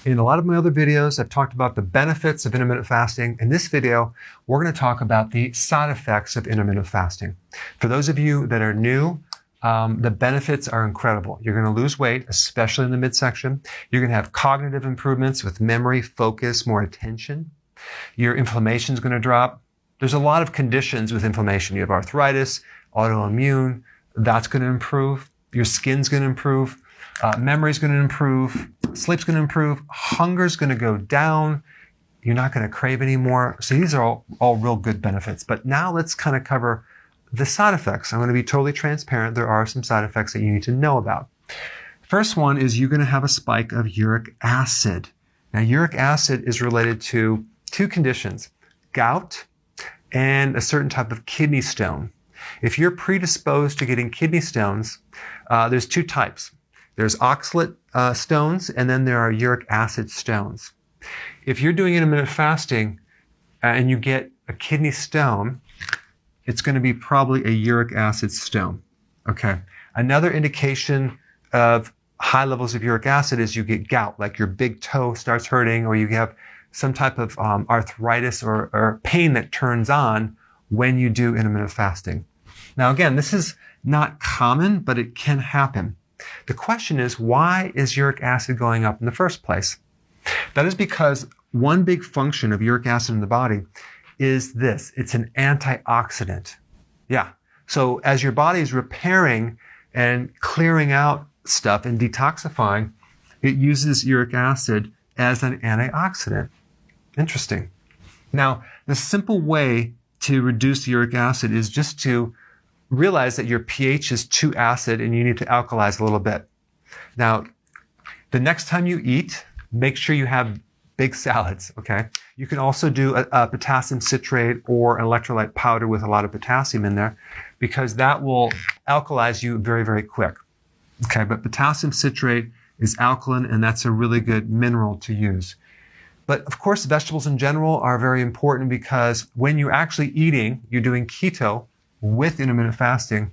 In a lot of my other videos, I've talked about the benefits of intermittent fasting. In this video, we're going to talk about the side effects of intermittent fasting. For those of you that are new, the benefits are incredible. You're going to lose weight, especially in the midsection. You're going to have cognitive improvements with memory, focus, more attention. Your inflammation is going to drop. There's a lot of conditions with inflammation. You have arthritis, autoimmune. That's going to improve. Your skin's going to improve. Memory's going to improve. Sleep's going to improve. Hunger's going to go down. You're not going to crave anymore. So these are all real good benefits. But now let's kind of cover the side effects. I'm going to be totally transparent. There are some side effects that you need to know about. First one is you're going to have a spike of uric acid. Now, uric acid is related to two conditions, gout and a certain type of kidney stone. If you're predisposed to getting kidney stones, there's two types. There's oxalate stones, and then there are uric acid stones. If you're doing intermittent fasting and you get a kidney stone, it's going to be probably a uric acid stone. Okay. Another indication of high levels of uric acid is you get gout, like your big toe starts hurting, or you have some type of arthritis or pain that turns on when you do intermittent fasting. Now, again, this is not common, but it can happen. The question is, why is uric acid going up in the first place? That is because one big function of uric acid in the body is this. It's an antioxidant. Yeah. So as your body is repairing and clearing out stuff and detoxifying, it uses uric acid as an antioxidant. Interesting. Now, the simple way to reduce uric acid is just to realize that your pH is too acid and you need to alkalize a little bit. Now, the next time you eat, make sure you have big salads, okay? You can also do a potassium citrate or an electrolyte powder with a lot of potassium in there, because that will alkalize you very, very quick. Okay, but potassium citrate is alkaline, and that's a really good mineral to use. But of course, vegetables in general are very important, because when you're actually eating, you're doing keto with intermittent fasting,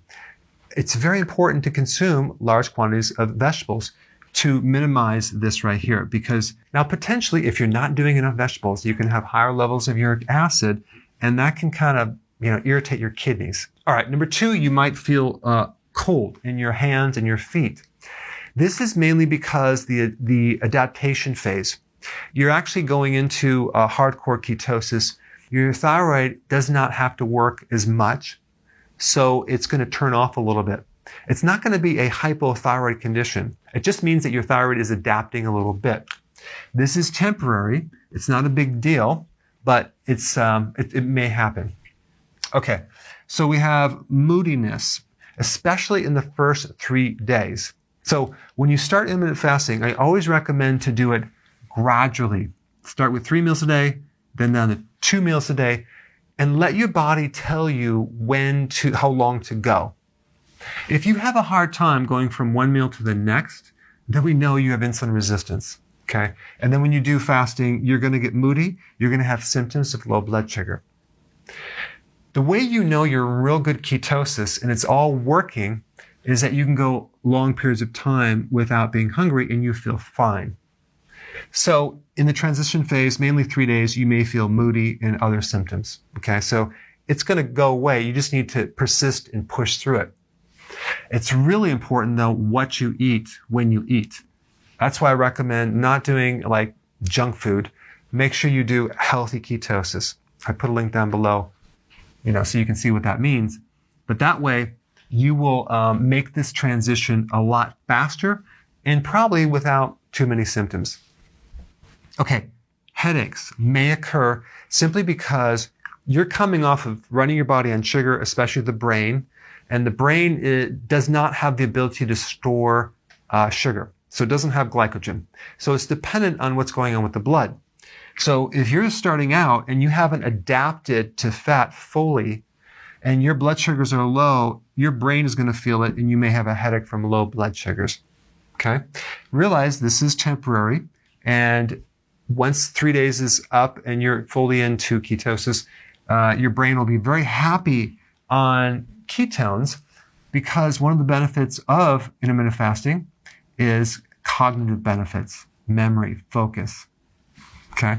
it's very important to consume large quantities of vegetables to minimize this right here. Because now potentially, if you're not doing enough vegetables, you can have higher levels of uric acid, and that can kind of, irritate your kidneys. All right, number two, you might feel cold in your hands and your feet. This is mainly because the adaptation phase. You're actually going into a hardcore ketosis. Your thyroid does not have to work as much, so it's going to turn off a little bit. It's not going to be a hypothyroid condition. It just means that your thyroid is adapting a little bit. This is temporary. It's not a big deal, but it may happen. Okay, so we have moodiness, especially in the first 3 days. So when you start intermittent fasting, I always recommend to do it gradually. Start with 3 meals a day, then down to 2 meals a day, and let your body tell you how long to go. If you have a hard time going from one meal to the next, then we know you have insulin resistance, okay? And then when you do fasting, you're going to get moody. You're going to have symptoms of low blood sugar. The way you know you're in real good ketosis and it's all working is that you can go long periods of time without being hungry and you feel fine. So in the transition phase, mainly 3 days, you may feel moody and other symptoms, okay? So it's going to go away. You just need to persist and push through it. It's really important, though, what you eat when you eat. That's why I recommend not doing like junk food. Make sure you do healthy ketosis. I put a link down below, so you can see what that means. But that way, you will make this transition a lot faster and probably without too many symptoms. Okay, headaches may occur simply because you're coming off of running your body on sugar, especially the brain. And the brain does not have the ability to store sugar. So it doesn't have glycogen. So it's dependent on what's going on with the blood. So if you're starting out and you haven't adapted to fat fully and your blood sugars are low, your brain is going to feel it and you may have a headache from low blood sugars. Okay? Realize this is temporary, and once 3 days is up and you're fully into ketosis, your brain will be very happy on ketones, because one of the benefits of intermittent fasting is cognitive benefits. memory, focus. Okay?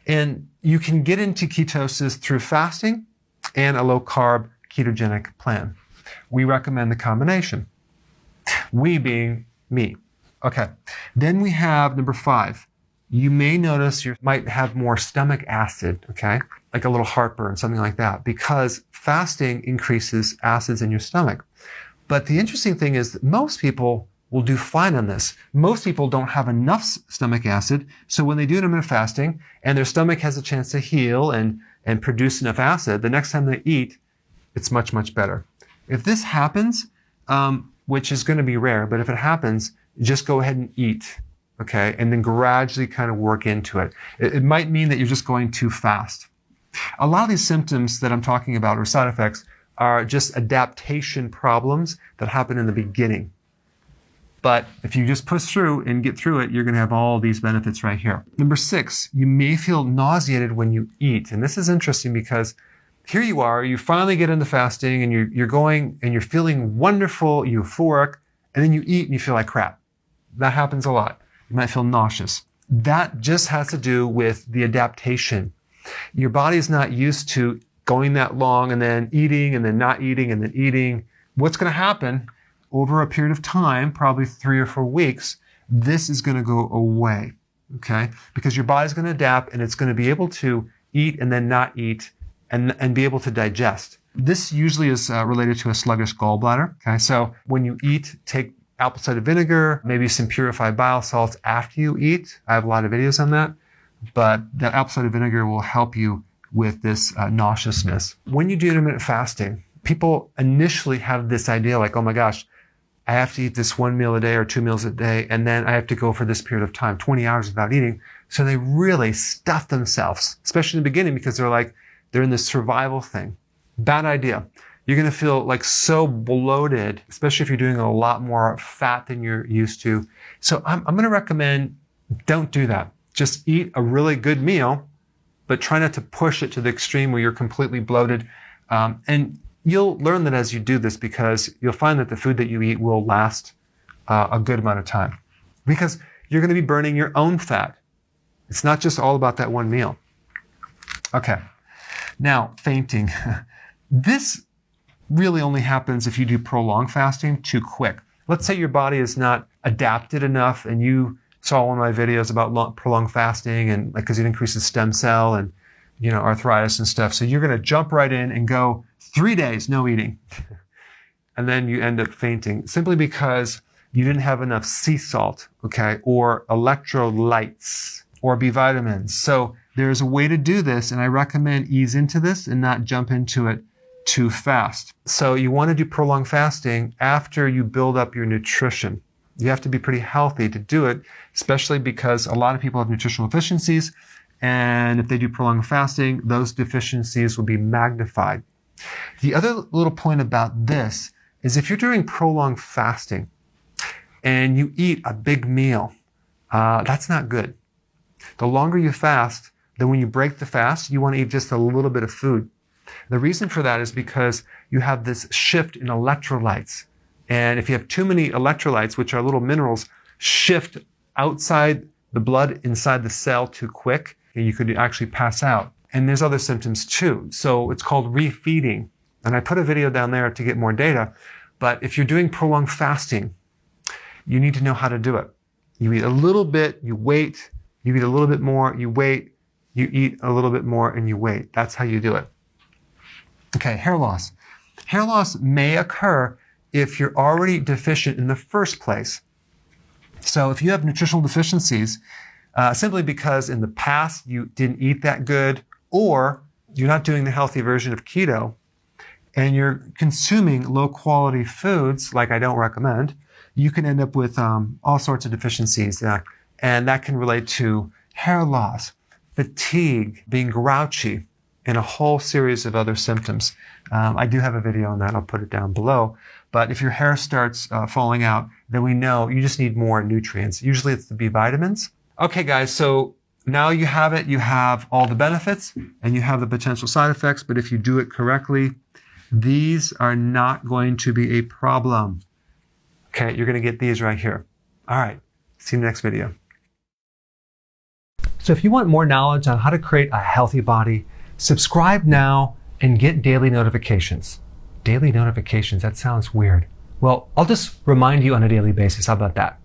And you can get into ketosis through fasting and a low-carb ketogenic plan. We recommend the combination. We being me. Okay. Then we have number 5. You may notice you might have more stomach acid, okay? Like a little heartburn, something like that, because fasting increases acids in your stomach. But the interesting thing is that most people will do fine on this. Most people don't have enough stomach acid, so when they do intermittent fasting and their stomach has a chance to heal and produce enough acid, the next time they eat, it's much, much better. If this happens, which is going to be rare, but if it happens, just go ahead and eat, okay? And then gradually kind of work into it. It might mean that you're just going too fast. A lot of these symptoms that I'm talking about, or side effects, are just adaptation problems that happen in the beginning. But if you just push through and get through it, you're going to have all these benefits right here. Number 6, you may feel nauseated when you eat. And this is interesting because here you are, you finally get into fasting and you're going and you're feeling wonderful, euphoric, and then you eat and you feel like crap. That happens a lot. You might feel nauseous. That just has to do with the adaptation. Your body is not used to going that long and then eating and then not eating and then eating. What's going to happen over a period of time, probably 3 or 4 weeks, this is going to go away, okay? Because your body's going to adapt and it's going to be able to eat and then not eat and be able to digest. This usually is related to a sluggish gallbladder, okay? So when you eat, take apple cider vinegar, maybe some purified bile salts after you eat. I have a lot of videos on that, but that apple cider vinegar will help you with this nauseousness. When you do intermittent fasting, people initially have this idea like, oh my gosh, I have to eat this 1 meal a day or 2 meals a day, and then I have to go for this period of time, 20 hours without eating. So they really stuff themselves, especially in the beginning, because they're in this survival thing. Bad idea. You're going to feel like so bloated, especially if you're doing a lot more fat than you're used to. So I'm going to recommend don't do that. Just eat a really good meal, but try not to push it to the extreme where you're completely bloated. And you'll learn that as you do this, because you'll find that the food that you eat will last a good amount of time, because you're going to be burning your own fat. It's not just all about that one meal. Okay. Now, fainting. This really only happens if you do prolonged fasting too quick. Let's say your body is not adapted enough, and you saw one of my videos about prolonged fasting, and because it increases stem cell and arthritis and stuff. So you're going to jump right in and go 3 days no eating, and then you end up fainting simply because you didn't have enough sea salt, okay, or electrolytes or B vitamins. So there's a way to do this, and I recommend ease into this and not jump into it too fast. So you want to do prolonged fasting after you build up your nutrition. You have to be pretty healthy to do it, especially because a lot of people have nutritional deficiencies, and if they do prolonged fasting, those deficiencies will be magnified. The other little point about this is if you're doing prolonged fasting and you eat a big meal, that's not good. The longer you fast, then when you break the fast, you want to eat just a little bit of food. The reason for that is because you have this shift in electrolytes. And if you have too many electrolytes, which are little minerals, shift outside the blood inside the cell too quick, you could actually pass out. And there's other symptoms too. So it's called refeeding. And I put a video down there to get more data. But if you're doing prolonged fasting, you need to know how to do it. You eat a little bit, you wait, you eat a little bit more, you wait, you eat a little bit more, and you wait. That's how you do it. Okay, hair loss. Hair loss may occur if you're already deficient in the first place. So if you have nutritional deficiencies, simply because in the past you didn't eat that good, or you're not doing the healthy version of keto, and you're consuming low quality foods, like I don't recommend, you can end up with all sorts of deficiencies. And that can relate to hair loss, fatigue, being grouchy, and a whole series of other symptoms. I do have a video on that. I'll put it down below. But if your hair starts falling out, then we know you just need more nutrients. Usually it's the B vitamins. Okay, guys, so now you have it. You have all the benefits and you have the potential side effects. But if you do it correctly, these are not going to be a problem. Okay, you're going to get these right here. All right, see you in the next video. So if you want more knowledge on how to create a healthy body, subscribe now and get daily notifications. Daily notifications, that sounds weird. Well, I'll just remind you on a daily basis. How about that?